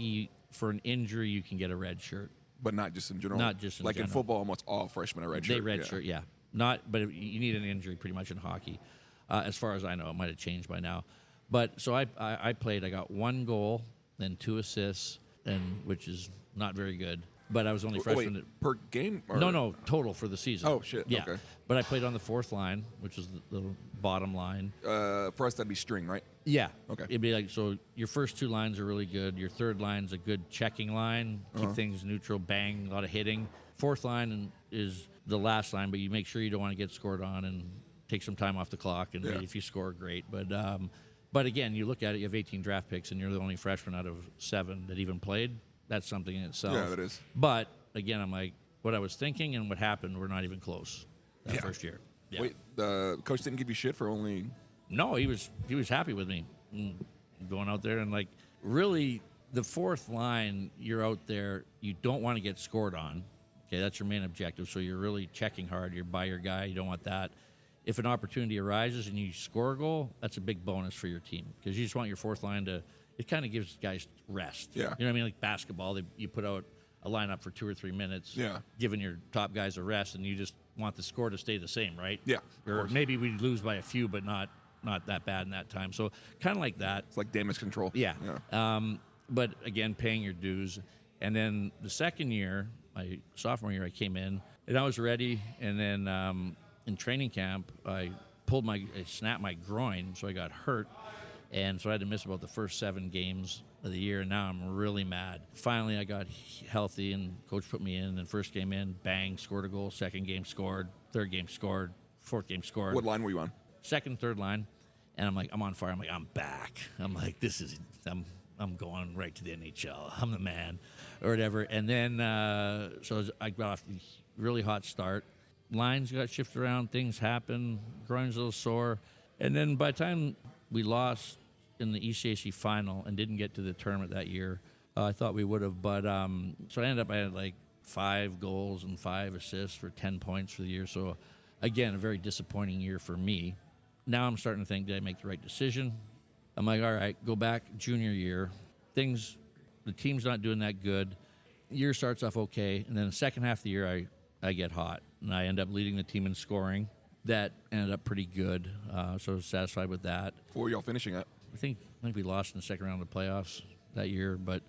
hockey, for an injury, you can get a red shirt. But not just in general. Not just in like general. in football, almost all freshmen are red shirt. They red shirt, yeah. But you need an injury pretty much in hockey. As far as I know, it might have changed by now. But so I played. I got 1 goal, then 2 assists, which is not very good. But I was only freshman. Wait, per game? Or? No, total for the season. Oh, shit. Yeah. Okay. But I played on the 4th line, which is the bottom line. For us, that'd be string, right? Yeah. Okay. It'd be like, so your first 2 lines are really good. Your 3rd line's a good checking line. Keep things neutral, bang, a lot of hitting. 4th line is the last line, but you make sure you don't want to get scored on and take some time off the clock. And if you score, great. But again, you look at it, you have 18 draft picks, and you're the only freshman out of 7 that even played. That's something in itself. Yeah, that is. But again, I'm like, what I was thinking and what happened were not even close that first year. Yeah. Wait, the coach didn't give you shit for only... No, he was happy with me going out there. And, like, really, the 4th line, you're out there, you don't want to get scored on. Okay, that's your main objective. So you're really checking hard. You're by your guy. You don't want that. If an opportunity arises and you score a goal, that's a big bonus for your team because you just want your 4th line to... It kind of gives guys rest. Yeah. You know what I mean? Like basketball, you put out a lineup for 2 or 3 minutes, giving your top guys a rest, and you just want the score to stay the same, right? Yeah. Or maybe we lose by a few, but not that bad in that time. So kind of like that. It's like damage control. Yeah. But again, paying your dues. And then the second year, my sophomore year, I came in, and I was ready. And then in training camp, I snapped my groin, so I got hurt. And so I had to miss about the first 7 games of the year, and now I'm really mad. Finally, I got healthy, and coach put me in, and first game in, bang, scored a goal. Second game scored. Third game scored. Fourth game scored. What line were you on? Second, third line. And I'm like, I'm on fire. I'm like, I'm back. I'm like, I'm going right to the NHL. I'm the man, or whatever. And then, so I got off a really hot start. Lines got shifted around. Things happened. Groin's a little sore. And then by the time we lost in the ECAC final and didn't get to the tournament that year, I thought we would have. But so I had like 5 goals and 5 assists for 10 points for the year. So, again, a very disappointing year for me. Now I'm starting to think, did I make the right decision? I'm like, all right, go back junior year. The team's not doing that good. Year starts off okay. And then the second half of the year, I get hot. And I end up leading the team in scoring. That ended up pretty good. So I was satisfied with that. What were y'all finishing at? I think we lost in the second round of the playoffs that year. But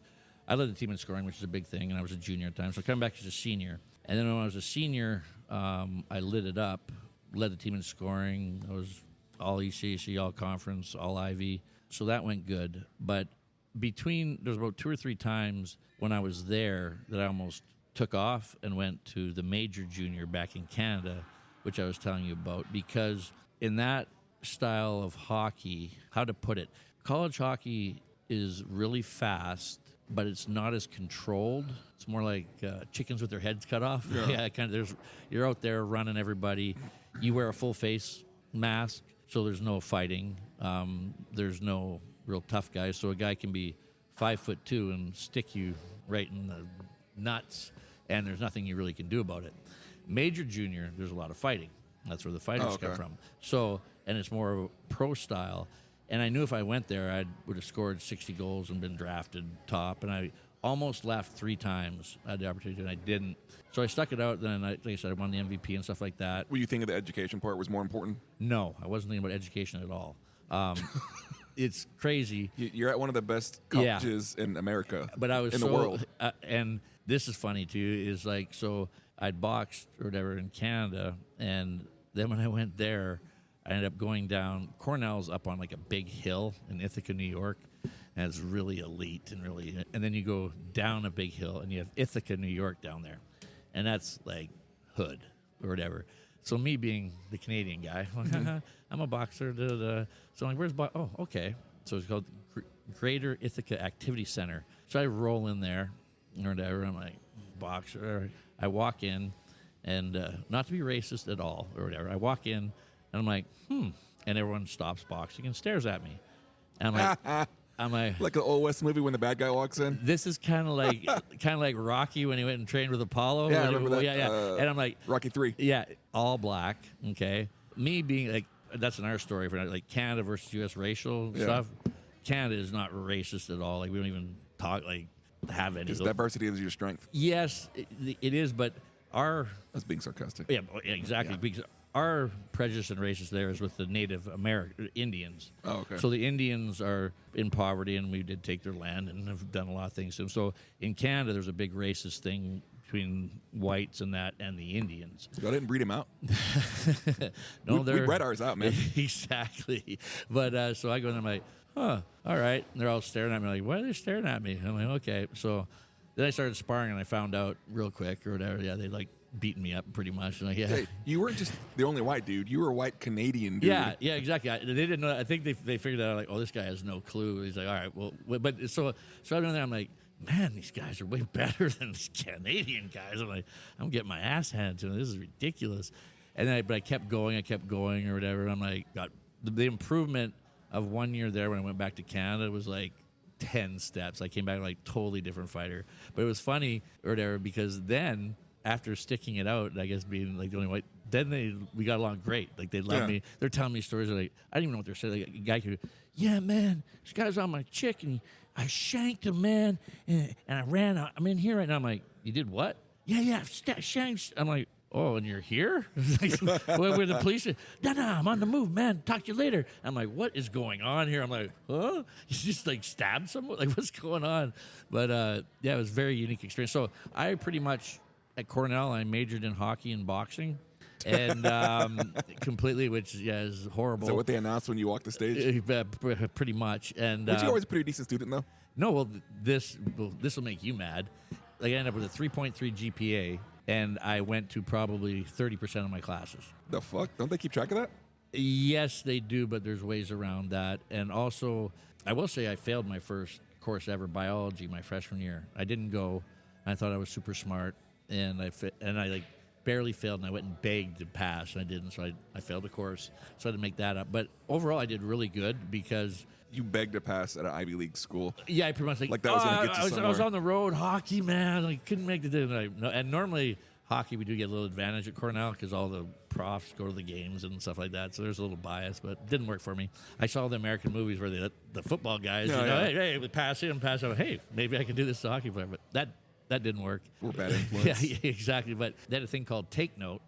I led the team in scoring, which is a big thing. And I was a junior at the time. So coming back as a senior. And then when I was a senior, I lit it up. Led the team in scoring. I was all ECAC, all conference, all Ivy. So that went good. But there's about 2 or 3 times when I was there that I almost took off and went to the major junior back in Canada, which I was telling you about, because in that style of hockey, how to put it, college hockey is really fast, but it's not as controlled. It's more like chickens with their heads cut off. Yeah, kind of. You're out there running everybody. You wear a full face mask, so there's no fighting. There's no real tough guys. So a guy can be 5'2" and stick you right in the nuts, and there's nothing you really can do about it. Major junior, there's a lot of fighting. That's where the fighters come from. So, and it's more of a pro style. And I knew if I went there, I would have scored 60 goals and been drafted top. And I almost left 3 times. I had the opportunity, and I didn't. So I stuck it out. Then, like I said, I won the MVP and stuff like that. Were you thinking the education part was more important? No, I wasn't thinking about education at all. It's crazy. You're at one of the best colleges in America, but I was in the world. And this is funny, too, is like, so I'd boxed or whatever in Canada, and then when I went there, I ended up going down. Cornell's up on like a big hill in Ithaca, New York, and it's really elite and then you go down a big hill, and you have Ithaca, New York down there, and that's like hood or whatever. So me being the Canadian guy, I'm a boxer. So I'm like, where's oh, okay. So it's called Greater Ithaca Activity Center. So I roll in there or whatever. I'm like, boxer. I walk in, and not to be racist at all or whatever. I walk in, and I'm like, and everyone stops boxing and stares at me. And I'm like, like an old West movie when the bad guy walks in. This is kind of like Rocky when he went and trained with Apollo. Yeah, I remember that. Yeah. And I'm like, Rocky 3. Yeah, all black. Okay, me being like, that's another story for like Canada versus U.S. racial stuff. Canada is not racist at all. Like we don't even talk like have any of Because those. diversity is your strength. Yes, it is, but our That's being sarcastic. yeah, exactly, Yeah. because our prejudice and racism there is with the Native American Indians. Oh, okay. So the Indians are in poverty, and we did take their land and have done a lot of things to them. So in Canada, there's a big racist thing between whites and the Indians. Go ahead and breed him out. No, we they're bred ours out, man. exactly. But so I go and I'm like, huh, all right. And they're all staring at me like, why are they staring at me? I'm like, okay. So then I started sparring, and I found out real quick or whatever. Yeah, they like beating me up pretty much. And like, yeah. Hey, you weren't just the only white dude. You were a white Canadian dude. Yeah, exactly. They didn't know. I think they figured out like, oh, this guy has no clue. He's like, all right, well, but so I'm in there. I'm like, man, these guys are way better than these Canadian guys. I'm like, I'm getting my ass handed to them. This is ridiculous. And then but I kept going or whatever. I'm like, got the improvement of 1 year there when I went back to Canada was like 10 steps. I came back like totally different fighter. But it was funny or whatever because then after sticking it out, I guess being like the only white, then we got along great. Like they loved me. They're telling me stories like I don't even know what they're saying. Like a guy could, yeah, man, this guy's on my chick and I shanked him, man, and I ran out. I'm in here right now. I'm like, you did what? Yeah, shanked. I'm like, oh, and you're here? Well, we're the police. No, I'm on the move, man. Talk to you later. I'm like, what is going on here? I'm like, huh? You just like stabbed someone? Like, what's going on? But yeah, it was a very unique experience. So I pretty much at Cornell, I majored in hockey and boxing. And completely, which is horrible. Is that what they announced when you walked the stage? Pretty much. And Weren't you always a pretty decent student, though? no, well, this will make you mad. Like I ended up with a 3.3 GPA, and I went to probably 30% of my classes. The fuck? Don't they keep track of that? Yes, they do, but there's ways around that. And also, I will say I failed my first course ever, biology, my freshman year. I didn't go. I thought I was super smart, and I like barely failed, and I went and begged to pass, and I didn't, so I failed the course. So I had to make that up. But overall, I did really good because You begged to pass at an Ivy League school. yeah, I pretty much Like that was gonna get you I was somewhere. on the road, hockey, man. I couldn't make the day. And normally hockey, we do get a little advantage at Cornell because all the profs go to the games and stuff like that. So there's a little bias, but it didn't work for me. I saw the American movies where they let the football guys, hey, pass in, pass out. Hey, maybe I can do this to hockey player, but that didn't work. We're bad influence. Yeah, exactly. But they had a thing called Take Note,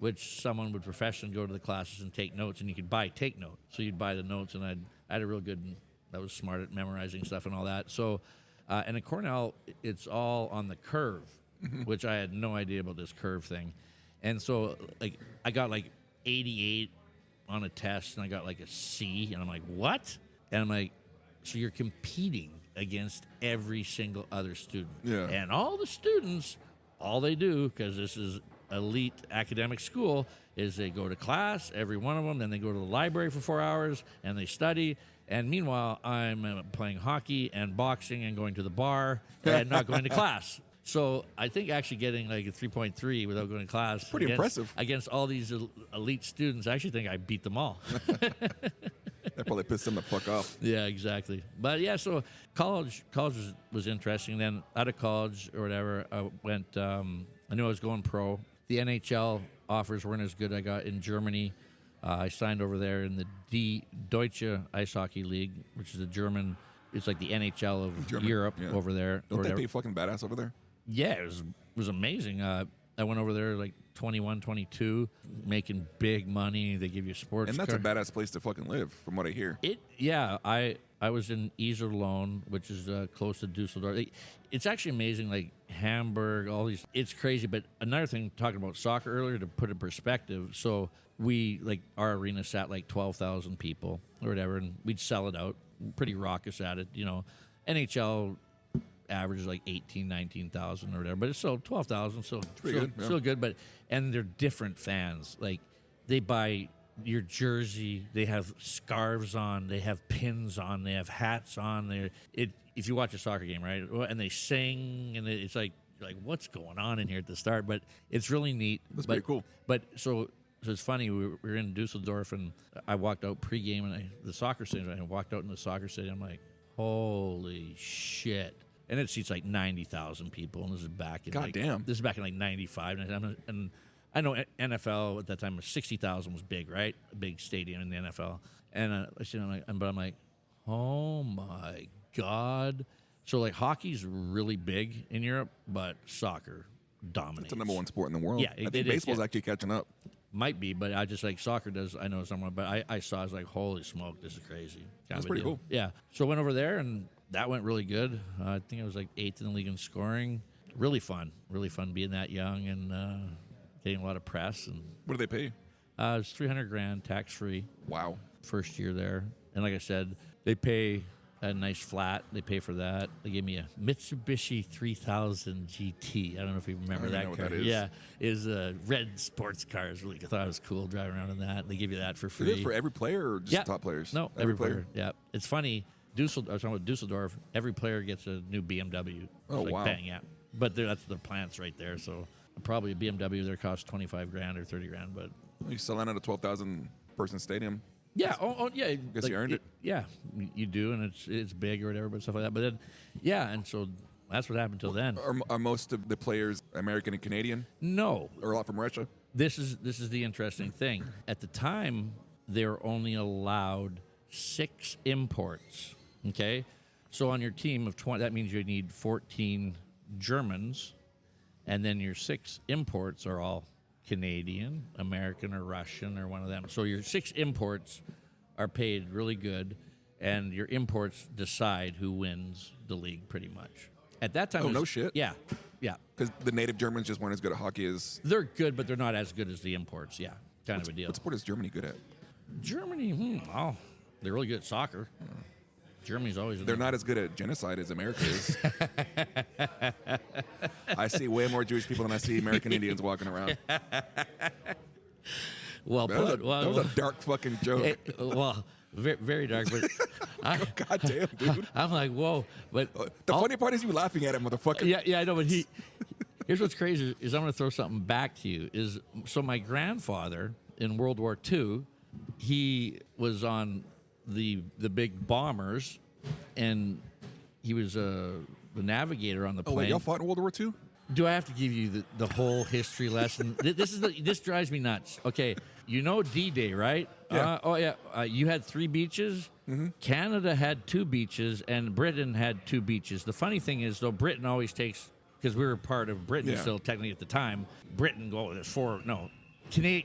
which someone would professionally go to the classes and take notes, and you could buy Take Note. So you'd buy the notes, and I had a real good. I was smart at memorizing stuff and all that. So, and at Cornell, it's all on the curve, which I had no idea about this curve thing. And so, like, I got like 88 on a test, and I got like a C, and I'm like, what? And I'm like, so you're competing against every single other student. Yeah. And all the students, all they do, because this is elite academic school, is they go to class, every one of them, then they go to the library for 4 hours, and they study. And meanwhile, I'm playing hockey and boxing and going to the bar and not going to class. So I think actually getting like a 3.3 without going to class. Pretty impressive. Against all these elite students, I actually think I beat them all. That probably pissed them the fuck off. Yeah, exactly. But yeah, so college was interesting. Then out of college or whatever, I went. I knew I was going pro. The NHL offers weren't as good. I got in Germany. I signed over there in the Deutsche Ice Hockey League, which is a German. It's like the NHL of Europe over there. Don't they pay fucking badass over there? Yeah, it was amazing. I went over there like 21, 22, making big money. They give you a sports And that's car. a badass place to fucking live, from what I hear. I was in Iserlohn, which is close to Dusseldorf. It's actually amazing, like Hamburg, all these. It's crazy. But another thing, talking about soccer earlier, to put in perspective. So our arena sat like 12,000 people or whatever, and we'd sell it out. Pretty raucous at it, NHL averages like 18, 19,000 or whatever, but it's still 12,000, so still good. But and they're different fans. Like they buy your jersey, they have scarves on, they have pins on, they have hats on. If you watch a soccer game, right, and they sing, and it's like what's going on in here at the start? But it's really neat. That's pretty cool. But so it's funny. We were in Dusseldorf, and I walked out pregame, and the soccer stadium. I walked out in the soccer stadium. I'm like, holy shit! And it seats like 90,000 people, and this is back in this is back in like 95, and I know NFL at that time was 60,000 was big, right? A big stadium in the NFL, and I'm like, oh my god, So like hockey's really big in Europe, but soccer dominates. It's the number one sport in the world. Yeah, I think baseball's actually catching up. Might be, but I just like soccer does. I know someone, but I saw. I was like, holy smoke, this is crazy. That's pretty cool. Yeah. So I went over there, and that went really good. I think I was like 8th in the league in scoring. Really fun being that young and getting a lot of press. And What do they pay? it was $300,000 tax free. Wow. First year there, and like I said, they pay a nice flat. They pay for that. They gave me a Mitsubishi 3000 GT. I don't know if you remember I don't that know what car. that is. Yeah, is a red sports car. I thought it was cool driving around in that. They give you that for Is free. it for every player or just top players? No, every player. Yeah, it's funny. I was talking about Dusseldorf. Every player gets a new BMW. Oh, like, wow. Bang, yeah. But that's the plants right there. So probably a BMW there costs $25,000 or $30,000. But You sell that at a 12,000 person stadium. yeah, yeah. Guess you earned it. Yeah, you do, and it's big or whatever, but stuff like that. But then, yeah, and so that's what happened till then. Are most of the players American and Canadian? No, Or a lot from Russia? this is the interesting thing. At the time, they were only allowed 6 imports. Okay, so on your team of 20, that means you need 14 Germans, and then your 6 imports are all Canadian, American, or Russian, or one of them. So your 6 imports are paid really good, and your imports decide who wins the league pretty much. At that time, Oh, no shit? Yeah, yeah. Because the native Germans just weren't as good at hockey as... They're good, but they're not as good as the imports. Yeah, kind of a deal. What sport is Germany good at? Germany, oh, they're really good at soccer. Germany's always in They're there. not as good at genocide as America is. I see way more Jewish people than I see American Indians walking around. Well That was, put. that was a dark fucking joke. Well, very, very dark. But God damn, dude. I'm like, whoa. But The funny part is you laughing at it, motherfucker. yeah, I know. But here's what's crazy is I'm going to throw something back to you. So my grandfather in World War II, he was on the big bombers, and he was the navigator on the plane. Oh, wait, y'all fought in World War II? Do I have to give you the whole history lesson? This drives me nuts. Okay, you know D-Day, right? Yeah. You had 3 beaches. Mm-hmm. Canada had 2 beaches, and Britain had 2 beaches. The funny thing is, though, Britain always takes, because we were part of Britain still technically at the time. Britain there's 4. No,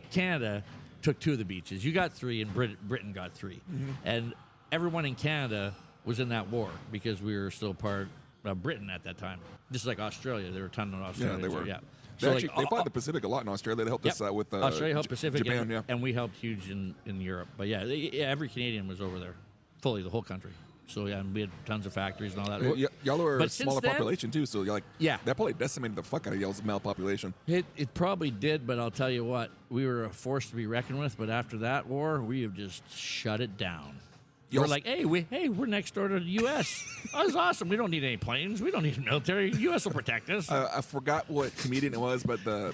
Canada took 2 of the beaches. You got 3, and Britain got 3, and everyone in Canada was in that war because we were still part of Britain at that time. Just like Australia, there were a ton of Australians. Yeah, they were. Yeah. They fought the Pacific a lot in Australia. They helped us out with Australia helped Pacific, Japan, and we helped huge in Europe. But yeah, every Canadian was over there, fully the whole country. So yeah, and we had tons of factories and all that. Y'all were a But since smaller then- population too, so you're like, Yeah. that probably decimated the fuck out of y'all's malpopulation. It probably did, but I'll tell you what, we were a force to be reckoned with. But after that war, we have just shut it down. We're like, we're next door to the U.S. Oh, that's awesome. We don't need any planes. We don't need a military. The U.S. will protect us. I forgot what comedian it was, but the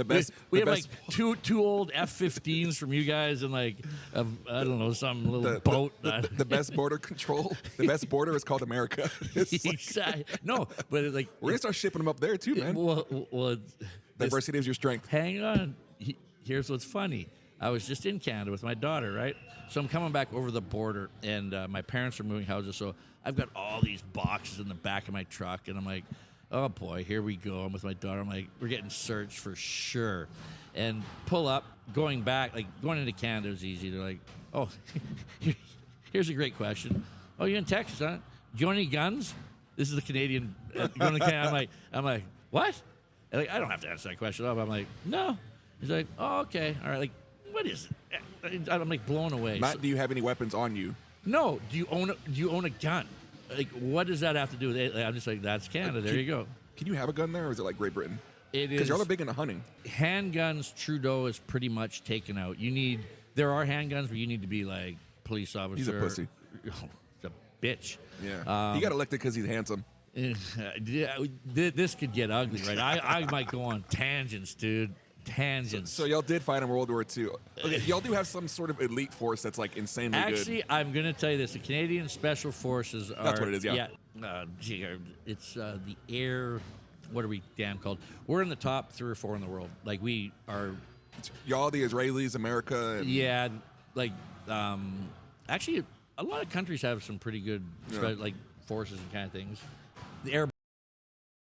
best. We the have best, like two old F-15s from you guys and like I don't know, some little boat. the best border control. The best border is called America. It's like, Exactly. No, but like we're gonna start shipping them up there too, man. well, Diversity is your strength. hang on. Here's what's funny. I was just in Canada with my daughter, right? So I'm coming back over the border, and my parents are moving houses. So I've got all these boxes in the back of my truck, and I'm like, oh boy, here we go. I'm with my daughter. I'm like, we're getting searched for sure. And pull up, going back, like going into Canada was easy. They're like, oh, here's a great question. Oh, you're in Texas, huh? Do you own any guns? This is the Canadian going to Canada. I'm like, what? And like, I don't have to answer that question. I'm like, no. He's like, oh, okay, all right. Like, what is it? I'm like blown away. Matt, do you have any weapons on you? No. Do you own a gun? Like, what does that have to do with it? I'm just like, that's Canada. There you go. Can you have a gun there, or is it like Great Britain? It is. Because y'all are big into hunting. Handguns, Trudeau is pretty much taken out. There are handguns, but you need to be like police officer. He's a pussy. Oh, he's a bitch. Yeah. He got elected because he's handsome. Yeah, this could get ugly, right? I might go on tangents, dude. Tangents. So y'all did fight in World War II. Okay, y'all do have some sort of elite force that's like insanely good. Actually, I'm going to tell you this. The Canadian Special Forces are... That's what it is, yeah. It's the air... What are we damn called? We're in the top 3 or 4 in the world. Like, we are... Y'all, the Israelis, America... And Yeah, like... actually, a lot of countries have some pretty good... Yeah. Like, forces and kind of things. The air